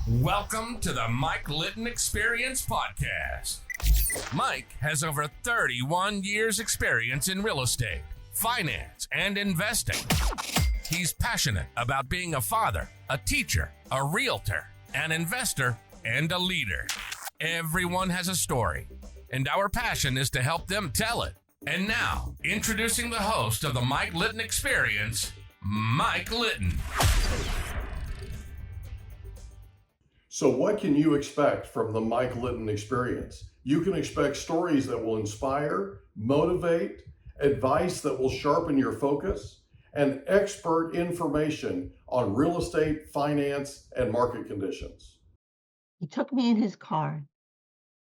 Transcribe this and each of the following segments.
Welcome to the Mike Litton Experience Podcast. Mike has over 31 years experience in real estate, finance, and investing. He's passionate about being a father, a teacher, a realtor, an investor, and a leader. Everyone has a story, and our passion is to help them tell it. And now, introducing the host of the Mike Litton Experience, Mike Litton. So what can you expect from the Mike Litton Experience? You can expect stories that will inspire, motivate, advice that will sharpen your focus, and expert information on real estate, finance, and market conditions. He took me in his car,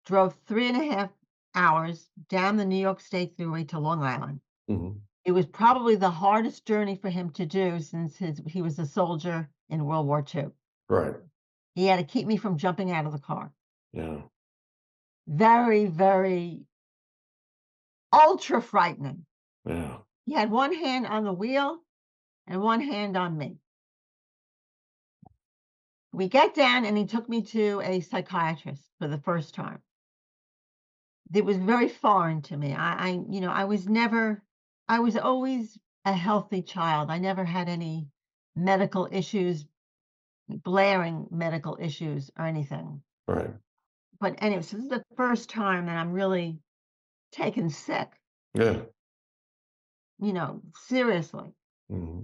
drove 3.5 hours down the New York State Thruway to Long Island. Mm-hmm. It was probably the hardest journey for him to do since he was a soldier in World War II. Right. He had to keep me from jumping out of the car. Yeah. Very, very ultra frightening. Yeah. He had one hand on the wheel and one hand on me. We get down and he took me to a psychiatrist for the first time. It was very foreign to me. I was always a healthy child. I never had any medical issues, blaring medical issues or anything. Right. But anyway, so this is the first time that I'm really taken sick, Yeah. seriously. Mm-hmm.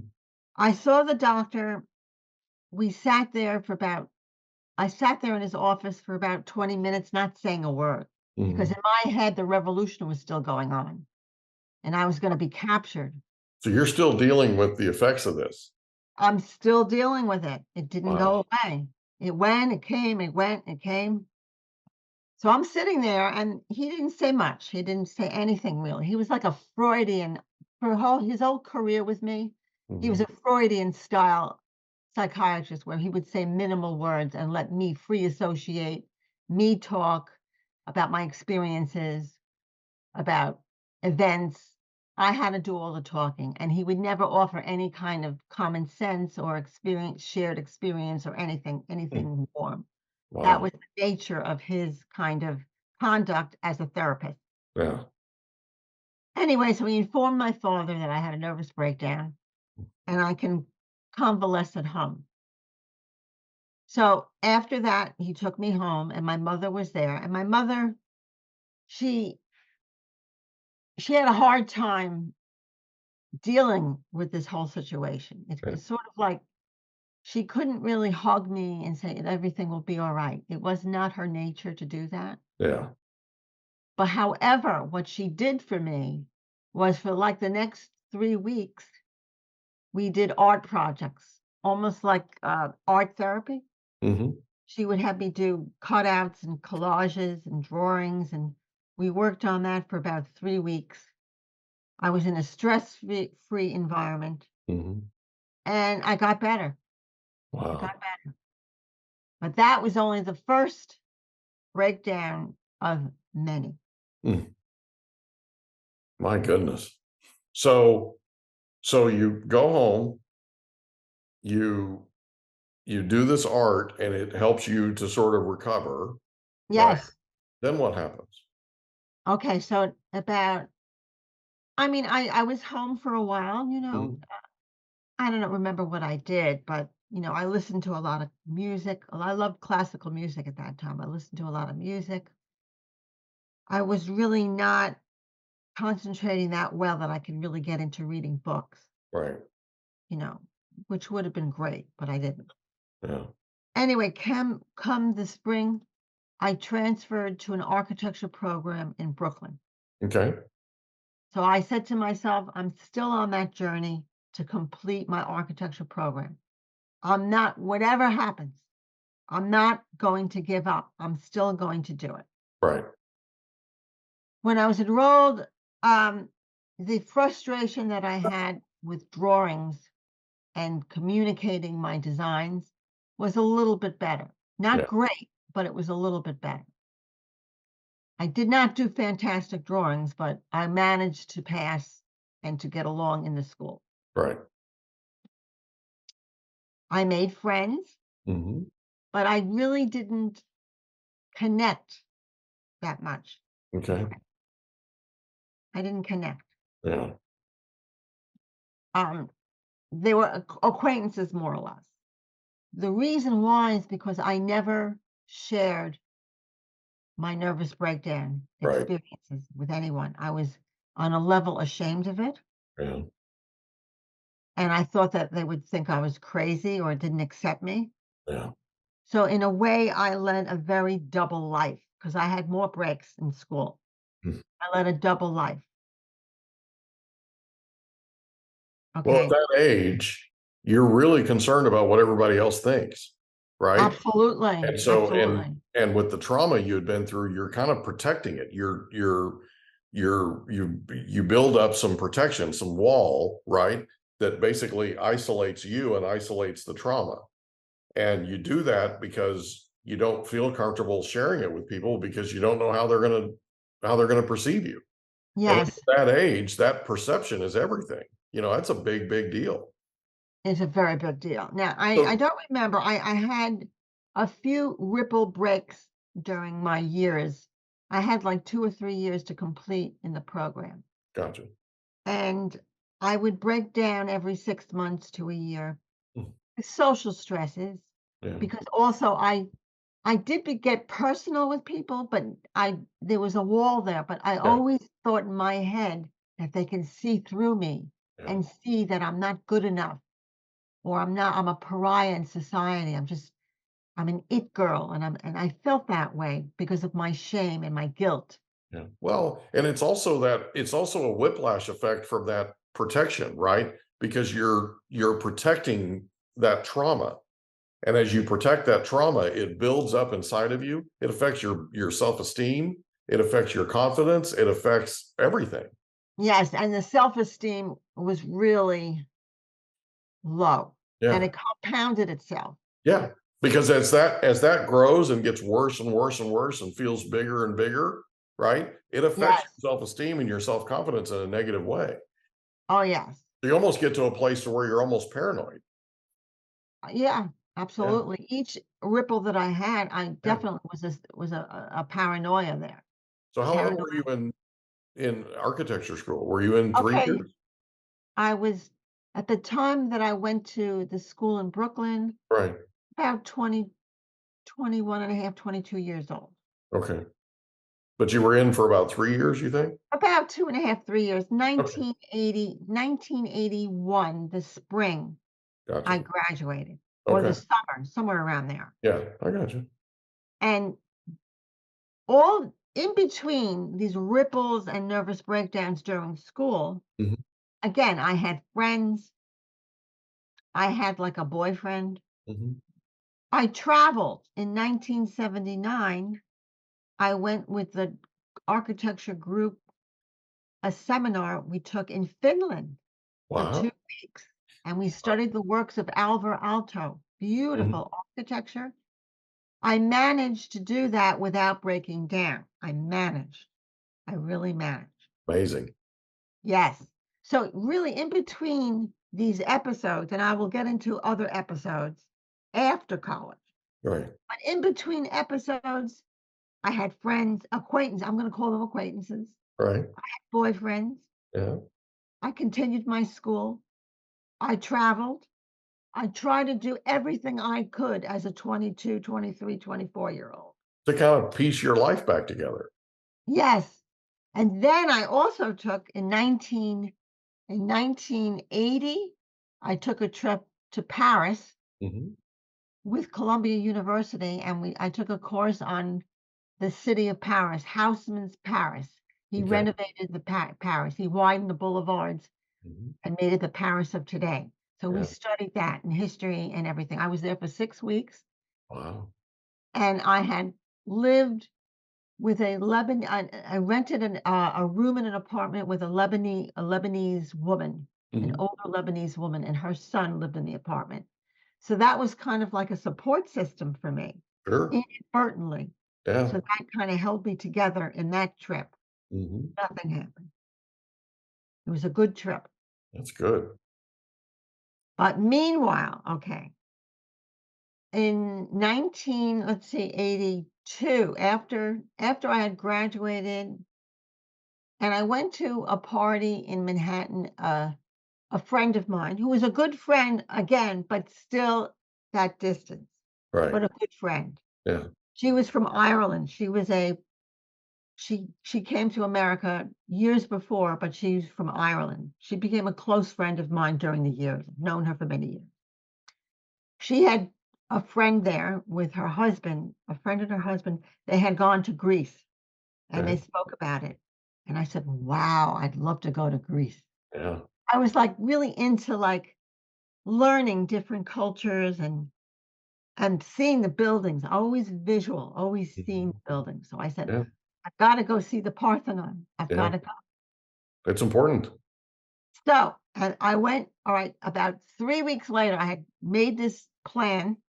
I saw the doctor. I sat there in his office for about 20 minutes, not saying a word, because in my head, the revolution was still going on and I was going to be captured. So you're still dealing with the effects of this? I'm still dealing with it. It didn't Wow. go away. It went, it came, it went, it came. So I'm sitting there and he didn't say much. He didn't say anything really. He was like a Freudian for his whole career with me. He was a Freudian style psychiatrist where he would say minimal words and let me free associate, me talk about my experiences, about events. I had to do all the talking, and he would never offer any kind of common sense or shared experience or anything warm. Wow. That was the nature of his kind of conduct as a therapist. Yeah. Anyway, so he informed my father that I had a nervous breakdown and I can convalesce at home. So after that, he took me home and my mother was there. And my mother, she had a hard time dealing with this whole situation. It's sort of like she couldn't really hug me and say everything will be all right. It was not her nature to do that. Yeah. But however, what she did for me was for like the next 3 weeks, we did art projects, almost like art therapy. Mm-hmm. She would have me do cutouts and collages and drawings, and we worked on that for about 3 weeks. I was in a stress-free environment, Mm-hmm. and I got better. I Wow. got better. But that was only the first breakdown of many. My goodness. So you go home, you do this art and it helps you to sort of recover. Right? Yes. Then what happens? Okay, so I was home for a while, I don't remember what I did, but I listened to a lot of music. I loved classical music at that time. I listened to a lot of music. I was really not concentrating that well that I could really get into reading books, Right. which would have been great, but I didn't. Yeah. Anyway, come the spring, I transferred to an architecture program in Brooklyn. Okay. So I said to myself, I'm still on that journey to complete my architecture program. Whatever happens, I'm not going to give up. I'm still going to do it. Right. When I was enrolled, the frustration that I had with drawings and communicating my designs was a little bit better. Not great, but it was a little bit better. I did not do fantastic drawings, but I managed to pass and to get along in the school. Right. I made friends, Mm-hmm. but I really didn't connect that much. Okay. I didn't connect. Yeah. They were acquaintances more or less. The reason why is because I never shared my nervous breakdown Right. experiences with anyone. I was on a level ashamed of it, Yeah. and I thought that they would think I was crazy or didn't accept me. Yeah. So in a way, I led a very double life because I had more breaks in school. Hmm. I led a double life. Well, at Okay. that age, you're really concerned about what everybody else thinks, right? Absolutely. And so, Absolutely. and with the trauma you had been through, you're kind of protecting it. You build up some protection, some wall, right? That basically isolates you and isolates the trauma. And you do that because you don't feel comfortable sharing it with people because you don't know how they're gonna perceive you. And when Yes, you're that age, that perception is everything. That's a big, big deal. it's a very big deal. Now, I So don't remember. I had a few ripple breaks during my years. I had like 2 or 3 years to complete in the program. gotcha. And I would break down every 6 months to a year. Mm, Social stresses, yeah, because also I did get personal with people, but I there was a wall there, but I yeah, always thought in my head that they can see through me yeah. and see that I'm not good enough or I'm a pariah in society. I'm an it girl and I felt that way because of my shame and my guilt. Yeah. Well, and it's also a whiplash effect from that protection, right? Because you're protecting that trauma. And as you protect that trauma, it builds up inside of you. It affects your self-esteem, it affects your confidence, it affects everything. Yes, and the self-esteem was really low and Yeah. it compounded itself. Yeah. Because as that grows and gets worse and worse and worse and feels bigger and bigger, right? It affects Yes. your self-esteem and your self-confidence in a negative way. Oh, yes. You almost get to a place to where you're almost paranoid. Yeah, Yeah. absolutely. Each ripple that I had, I Yeah. definitely was a paranoia there. So how long Paranoia. were you in architecture school? Were you in 3 Okay, years? I was at the time that I went to the school in Brooklyn, Right. about 20, 21 and a half, 22 years old. Okay. But you were in for about 3 years, you think? About 2.5, 3 years, Okay. 1981, the spring, I Gotcha. graduated, or the Okay. summer, somewhere around there. Yeah, I got you. And all in between these ripples and nervous breakdowns during school, Mhm. again, I had friends. I had like a boyfriend. Mhm. I traveled in 1979. I went with the architecture group, a seminar we took in Finland for Wow. 2 weeks. And we studied the works of Alvar Aalto, Mhm. beautiful architecture. I managed to do that without breaking down. I managed. I really managed. Amazing. Yes. So really in between these episodes, and I will get into other episodes after college, Right. but in between episodes, I had friends, acquaintances, I'm going to call them acquaintances, Right. boyfriends. Yeah. I continued my school. I traveled. I tried to do everything I could as a 22, 23, 24-year old. To kind of piece your life back together. Yes. And then I also took in 1980, I took a trip to Paris Mhm. with Columbia University, and I took a course on the city of Paris, Haussmann's Paris. He Okay. renovated the Paris. He widened the boulevards Mhm. and made it the Paris of today. So we Yeah. studied that and history and everything. I was there for 6 weeks, Wow. and I had lived with a Lebanese. I rented a room in an apartment with a Lebanese woman, an Mhm. older Lebanese woman, and her son lived in the apartment. So that was kind of like a support system for me, Sure. inadvertently. Yeah. So that kind of held me together in that trip. Mhm. Nothing happened. It was a good trip. That's good. But meanwhile, okay, in 82, after I had graduated, and I went to a party in Manhattan, a friend of mine who was a good friend again, but still that distance, Right. but a good friend. Yeah. She was from Ireland. She came to America years before, but she's from Ireland. She became a close friend of mine during the years. I've known her for many years. She had a friend there with her husband, a friend and her husband. They had gone to Greece and they Okay. spoke about it. And I said, "Wow, I'd love to go to Greece." Yeah. I was like really into like learning different cultures and seeing the buildings, always visual, always seeing Mhm. buildings. So I said, Yeah. "I've got to go see the Parthenon. I've got Yeah. to go." It's important. So, and I went, all right, about 3 weeks later, I had made this plan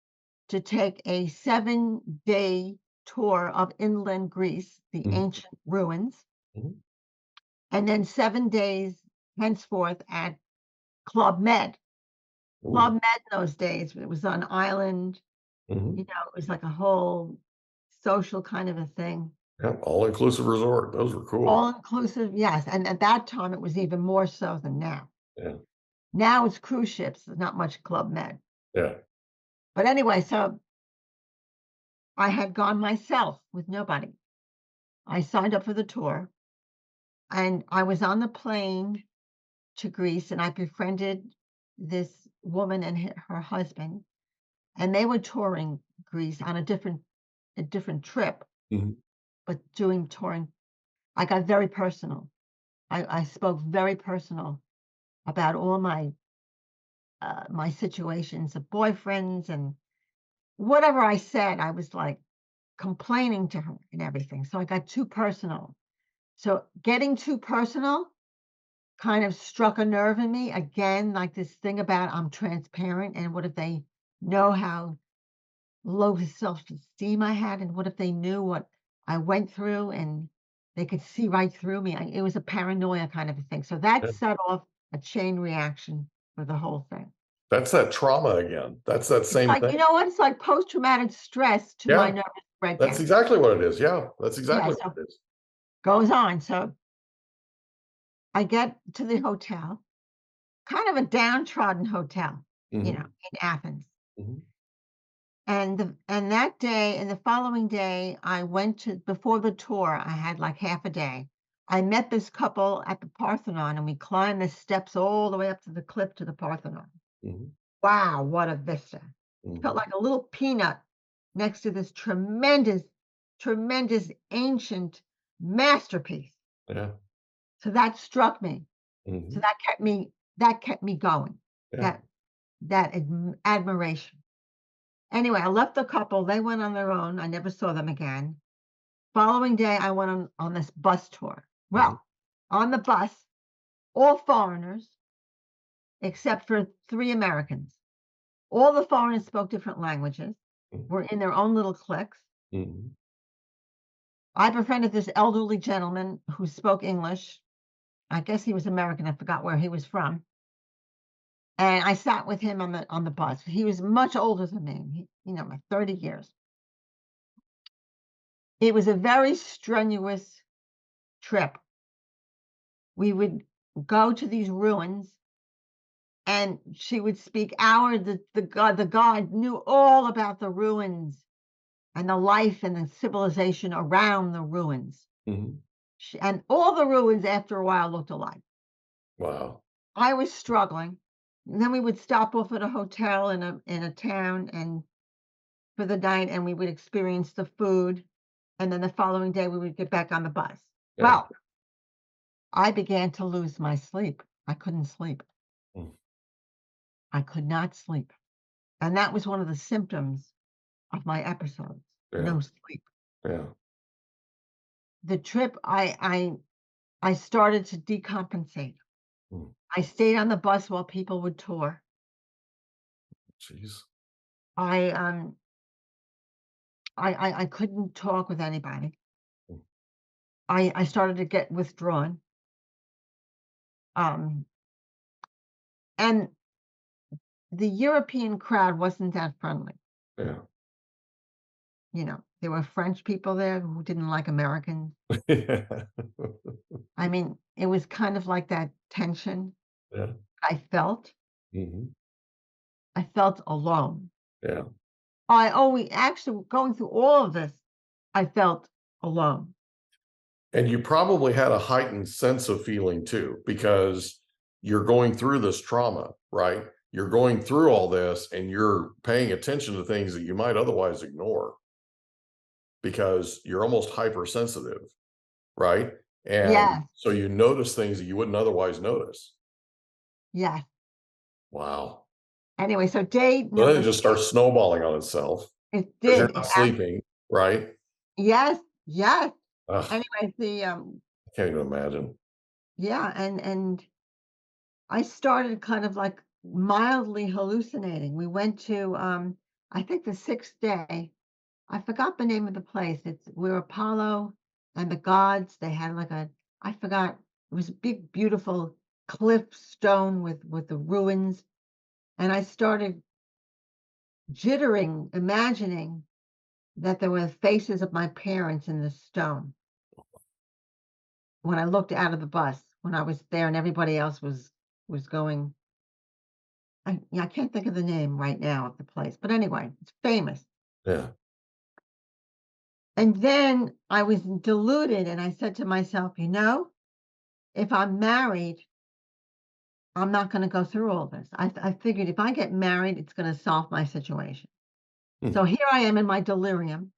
to take a 7-day tour of inland Greece, the Mhm. ancient ruins, Mhm. and then 7 days henceforth at Club Med. Club Ooh. Med in those days, it was on island, Mhm. it was like a whole social kind of a thing. Yeah. All-inclusive resort. Those were cool. All inclusive, yes. And at that time, it was even more so than now. Yeah. Now it's cruise ships, there's not much Club Med. Yeah. But anyway, so I had gone myself with nobody. I signed up for the tour and I was on the plane to Greece and I befriended this woman and her husband, and they were touring Greece on a different trip, Mhm. but doing touring. I got very personal. I spoke very personal about all my situations of boyfriends and whatever I said, I was like complaining to her and everything. So I got too personal. So getting too personal kind of struck a nerve in me again, like this thing about I'm transparent, and what if they know how low self-esteem I had, and what if they knew what I went through and they could see right through me? It was a paranoia kind of a thing. So that Yeah. set off a chain reaction for the whole thing. That's that trauma again. That's that It's same like, thing. it's like post-traumatic stress to my Yeah. nervous That's breakdown. exactly what it is. Yeah. That's Yeah, exactly what so it is. goes on. So I get to the hotel, kind of a downtrodden hotel, Mhm. in Athens. Mhm. And that day and the following day, I went to before the tour, I had like half a day. I met this couple at the Parthenon and we climbed the steps all the way up to the cliff to the Parthenon. Mhm. Wow, what a vista. Felt Mhm. like a little peanut next to this tremendous, tremendous ancient masterpiece. Yeah. So that struck me. So Mhm. that kept me going. Yeah. That admiration. Anyway, I left the couple. They went on their own. I never saw them again. Following day, I went on this bus tour. Mhm. Well, on the bus, all foreigners except for 3 Americans. All the foreigners spoke different languages, Mhm. were in their own little cliques. Mhm. I befriended this elderly gentleman who spoke English. I guess he was American. I forgot where he was from. And I sat with him on the bus. He was much older than me. Like 30 years. It was a very strenuous trip. We would go to these ruins and she would speak the guide knew all about the ruins and the life and the civilization around the ruins. Mhm. And all the ruins after a while looked alike. Wow. I was struggling. And then we would stop off at a hotel in a town and for the night and we would experience the food. And then the following day we would get back on the bus. Yeah. Well, I began to lose my sleep. I couldn't sleep. Mm. I could not sleep. And that was one of the symptoms of my episodes. Yeah. No sleep. Yeah. The trip, I started to decompensate. Mm. I stayed on the bus while people would tour. Jeez. I I couldn't talk with anybody. Mm. I started to get withdrawn. Um, and the European crowd wasn't that friendly. Yeah. There were French people there who didn't like Americans. I mean, it was kind of like that tension Yeah. I felt. Hmm. I felt alone. Yeah. I always actually going through all of this, I felt alone. And you probably had a heightened sense of feeling too, because you're going through this trauma, right? You're going through all this and you're paying attention to things that you might otherwise ignore because you're almost hypersensitive, right? And Yes, so you notice things that you wouldn't otherwise notice. yes. Wow. Anyway, so day So then it number just 6, starts snowballing on itself it because you're did. not sleeping, right? Yes, yes. Ugh, Anyway, I can't even imagine. yeah, and I started kind of like mildly hallucinating. We went to, I think the 6th day, I forgot the name of the place. It's where Apollo and the gods, they had like I forgot, it was a big, beautiful cliff stone with the ruins. And I started jittering, imagining that there were faces of my parents in the stone when I looked out of the bus, when I was there and everybody else was going. I can't think of the name right now of the place, but anyway, it's famous. Yeah. And then I was deluded and I said to myself, if I'm married, I'm not going to go through all this. I figured if I get married, it's going to solve my situation. Hmm. So here I am in my delirium.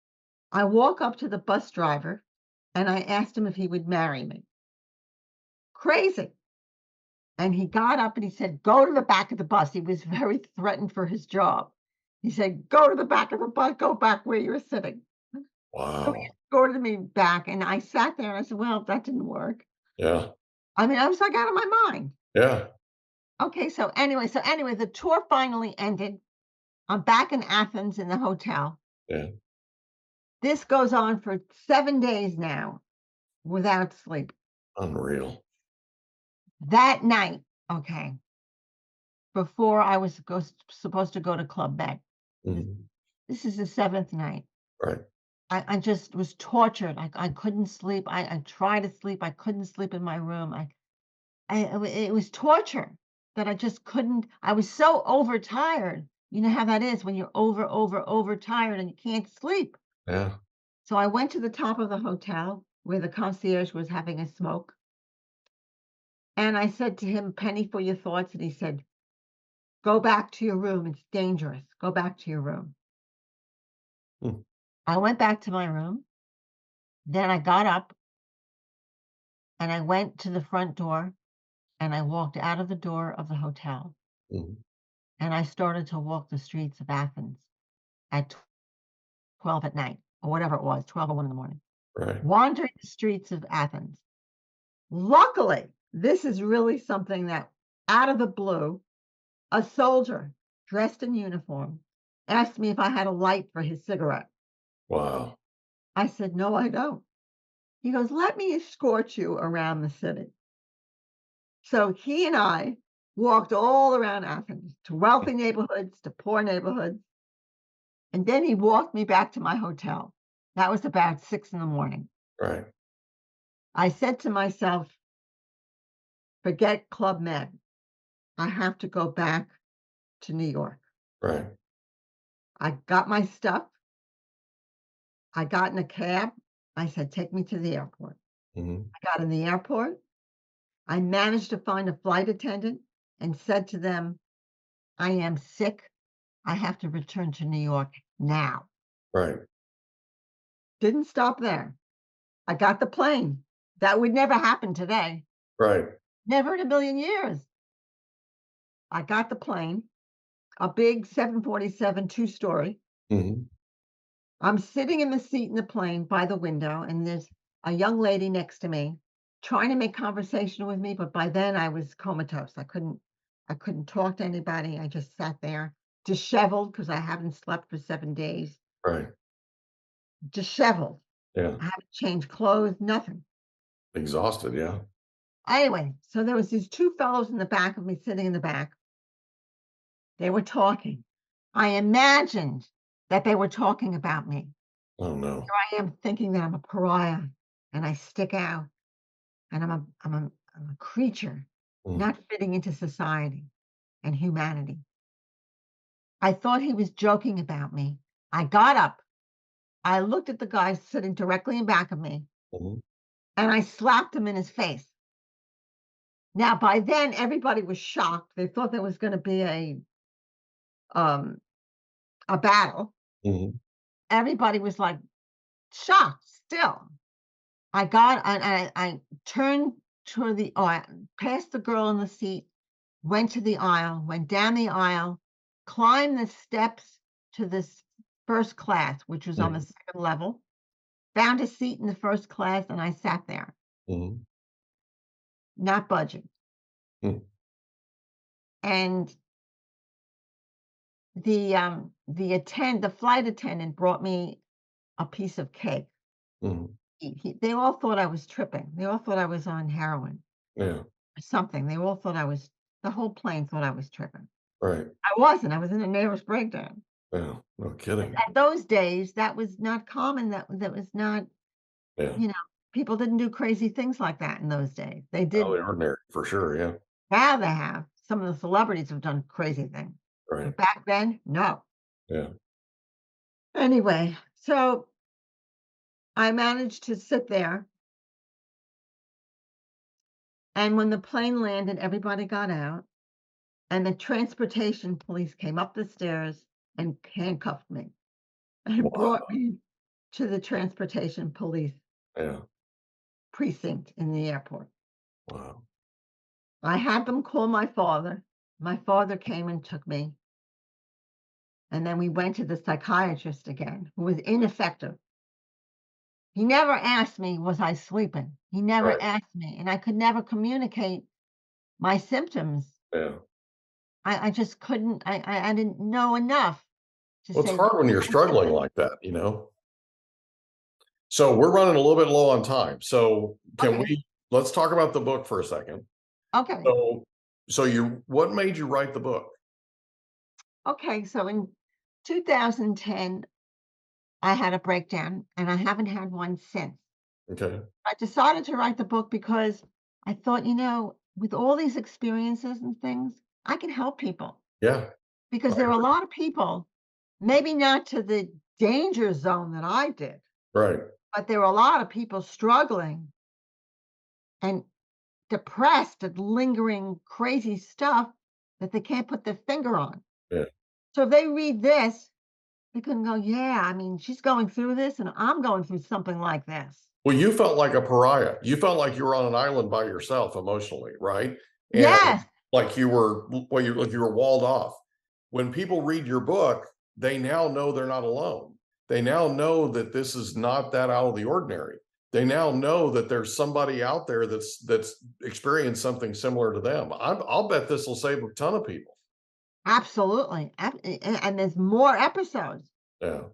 I walk up to the bus driver and I asked him if he would marry me. Crazy. And he got up and he said, "Go to the back of the bus." He was very threatened for his job. He said, "Go to the back of the bus, go back where you're sitting." So he Wow. escorted me back, and I sat there and I said, "Well, that didn't work." Yeah. I mean, I was like out of my mind. Yeah. Okay, so anyway, the tour finally ended. I'm back in Athens in the hotel. Yeah. This goes on for 7 days now without sleep. Unreal. That night, okay, before I was supposed to go to Club Med. This, Mhm. this is the 7th night. Right. I just was tortured. I couldn't sleep. I tried to sleep. I couldn't sleep in my room. It was torture that I just couldn't. I was so overtired. You know how that is when you're overtired and you can't sleep. Yeah. So I went to the top of the hotel where the concierge was having a smoke. And I said to him, "Penny for your thoughts." And he said, "Go back to your room. It's dangerous. Go back to your room." Hmm. I went back to my room. Then I got up and I went to the front door and I walked out of the door of the hotel Mhm. and I started to walk the streets of Athens at 12 at night or whatever it was, 12 or 1 in the morning, Right. wandering the streets of Athens. Luckily, this is really something that out of the blue, a soldier dressed in uniform asked me if I had a light for his cigarette. Wow. I said, "No, I don't." He goes, "Let me escort you around the city." So he and I walked all around Athens to wealthy neighborhoods, to poor neighborhoods. And then he walked me back to my hotel. That was about 6 in the morning. Right. I said to myself, forget Club Med. I have to go back to New York. Right. I got my stuff. I got in a cab. I said, take me to the airport. Mhm. I got in the airport. I managed to find a flight attendant and said to them, I am sick. I have to return to New York now. Right. Didn't stop there. I got the plane. That would never happen today. Right. Never in a million years. I got the plane, a big 747 two-story. Mhm. I'm sitting in the seat in the plane by the window, and there's a young lady next to me trying to make conversation with me, but by then I was comatose. I couldn't talk to anybody. I just sat there, disheveled because I haven't slept for 7 days. Right. Disheveled. Yeah. I haven't changed clothes, nothing. Exhausted. Yeah. Anyway, so there was these two fellows in the back of me sitting in the back. They were talking. I imagined that they were talking about me. Oh no. Here I am thinking that I'm a pariah and I stick out and I'm a creature Mm. not fitting into society and humanity. I thought he was joking about me. I got up. I looked at the guy sitting directly in back of me Mhm. and I slapped him in his face. Now, by then, everybody was shocked. They thought there was going to be um, a battle. Mhm. Everybody was like shocked still. I turned toward the past the girl in the seat, went to the aisle, went down the aisle, climbed the steps to this first class, which was on the Mhm. second level, found a seat in the first class, and I sat there, Mhm. not budging. Mm. And the flight attendant brought me a piece of cake. Mhm. They all thought I was tripping. They all thought I was on heroin Yeah. or something. They all thought the whole plane thought I was tripping. Right. I wasn't. I was in a nervous breakdown. Yeah. No kidding. At those days, that was not common. That was not, Yeah. you know, people didn't do crazy things like that in those days. They Out of did. the ordinary for sure. Yeah. Now they have. Some of the celebrities have done crazy things. Right. But back then, no. Yeah. Anyway, so I managed to sit there. And when the plane landed, everybody got out. And the transportation police came up the stairs and handcuffed me and brought Wow. me to the transportation police Yeah. precinct in the airport. Wow. I had them call my father. My father came and took me. And then we went to the psychiatrist again, who was ineffective. He never asked me, was I sleeping? He never Right. asked me, and I could never communicate my symptoms. Yeah. I just couldn't, I didn't know enough to Well, it's say, hard when you're I'm sick. struggling like that, you know? So we're running a little bit low on time. So Okay, let's talk about the book for a second. okay, So, what made you write the book? okay. So in 2010, I had a breakdown and I haven't had one since. Okay. I decided to write the book because I thought, with all these experiences and things, I can help people Yeah. I because there are a agree. lot of people, maybe not to the danger zone that I did, Right. but there are a lot of people struggling and depressed and lingering crazy stuff that they can't put their finger on. Yeah. So if they read this, they couldn't go, yeah, I mean, she's going through this and I'm going through something like this. Well, you felt like a pariah. You felt like you were on an island by yourself emotionally, right? And Yes, like you were walled off. When people read your book, they now know they're not alone. They now know that this is not that out of the ordinary. They now know that there's somebody out there that's experienced something similar to them. I'll bet this will save a ton of people. absolutely. And there's more episodes. Yeah.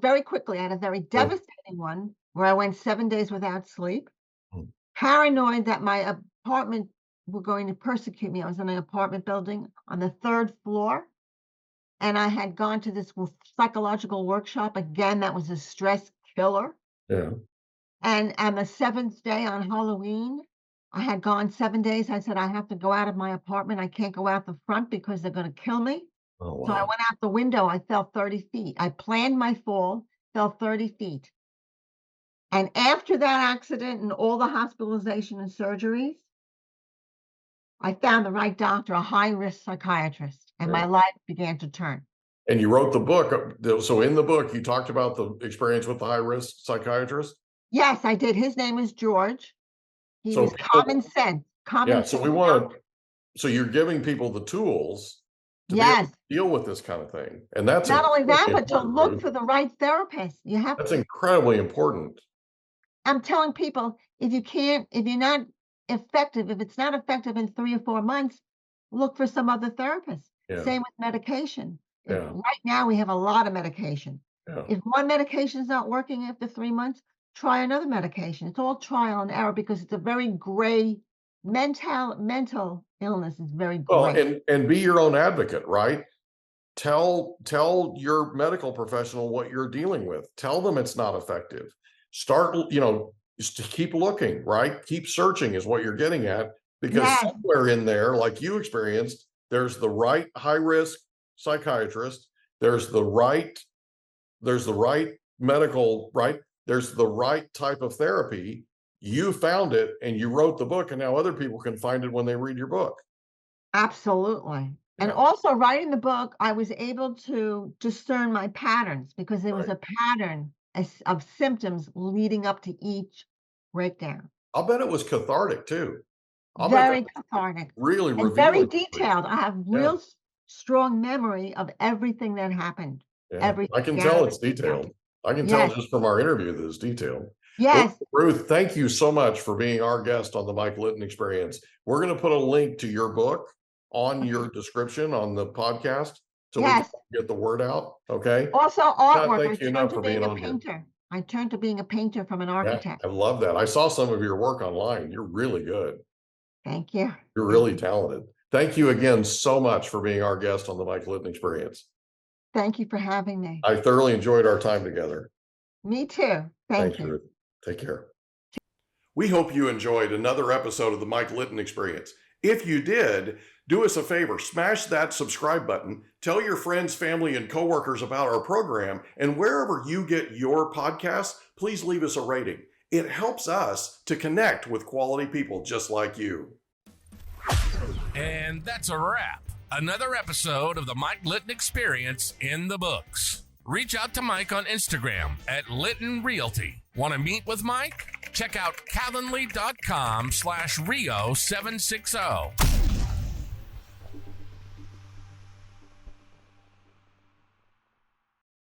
Very quickly, I had a very Yeah. devastating one where I went 7 days without sleep, Mm. paranoid that my apartment were going to persecute me. I was in an apartment building on the third floor, and I had gone to this psychological workshop. Again, that was a stress killer. Yeah. And on the seventh day on Halloween, I had gone 7 days. I said, I have to go out of my apartment. I can't go out the front because they're going to kill me. Oh So I wow. went out the window. I fell 30 feet. I planned my fall, fell 30 feet. And after that accident and all the hospitalization and surgeries, I found the right doctor, a high risk psychiatrist, and Yeah. my life began to turn. And you wrote the book. So in the book, you talked about the experience with the high risk psychiatrist. Yes, I did. His name is George. He So was people, common yeah. So we sense want to. doctor. So you're giving people the tools to be able to Yes. deal with this kind of thing, and that's Not only incredibly that, but to important, look Ruth. for the right therapist. You have That's to. incredibly important. I'm telling people, if you're not effective, if it's not effective in 3 or 4 months, look for some other therapist. Yeah. Same with medication. Yeah. Right now, we have a lot of medication. Yeah. If one medication is not working after 3 months, try another medication. It's all trial and error because it's a very gray mental illness is very Well, gray. and be your own advocate, right? tell your medical professional what you're dealing with. Tell them it's not effective. Start, just to keep looking, right? Keep searching is what you're getting at, because Yes. somewhere in there, like you experienced, there's the right high risk psychiatrist, there's the right medical, right? There's the right type of therapy. You found it and you wrote the book, and now other people can find it when they read your book. Absolutely. And Yeah. also writing the book, I was able to discern my patterns because there was Right. a pattern of symptoms leading up to each breakdown. I'll bet it was cathartic too. I'll bet Very that was cathartic really and very revealing. detailed. I have Yeah. real strong memory of everything that happened. Yeah, Everything I can down tell to it's the detail. detailed. I can tell Yes. just from our interview that it's detailed. Yes. Well, Ruth, thank you so much for being our guest on the Mike Litton Experience. We're going to put a link to your book on your description on the podcast so we can Yes. get the word out. Okay. Also artwork. I thank you turned enough to for being being a on here. painter. I turned to being a painter from an Yeah, architect. I love that. I saw some of your work online. You're really good. Thank you. You're really talented. Thank you again so much for being our guest on the Mike Litton Experience. Thank you for having me. I thoroughly enjoyed our time together. Me too. Thank Thanks, you. Ruth. Take care. We hope you enjoyed another episode of the Mike Litton Experience. If you did, do us a favor, smash that subscribe button, tell your friends, family, and coworkers about our program, and wherever you get your podcasts, please leave us a rating. It helps us to connect with quality people just like you. And that's a wrap. Another episode of the Mike Litton Experience in the books. Reach out to Mike on Instagram at Litton Realty. Want to meet with Mike? Check out calendly.com/Rio760.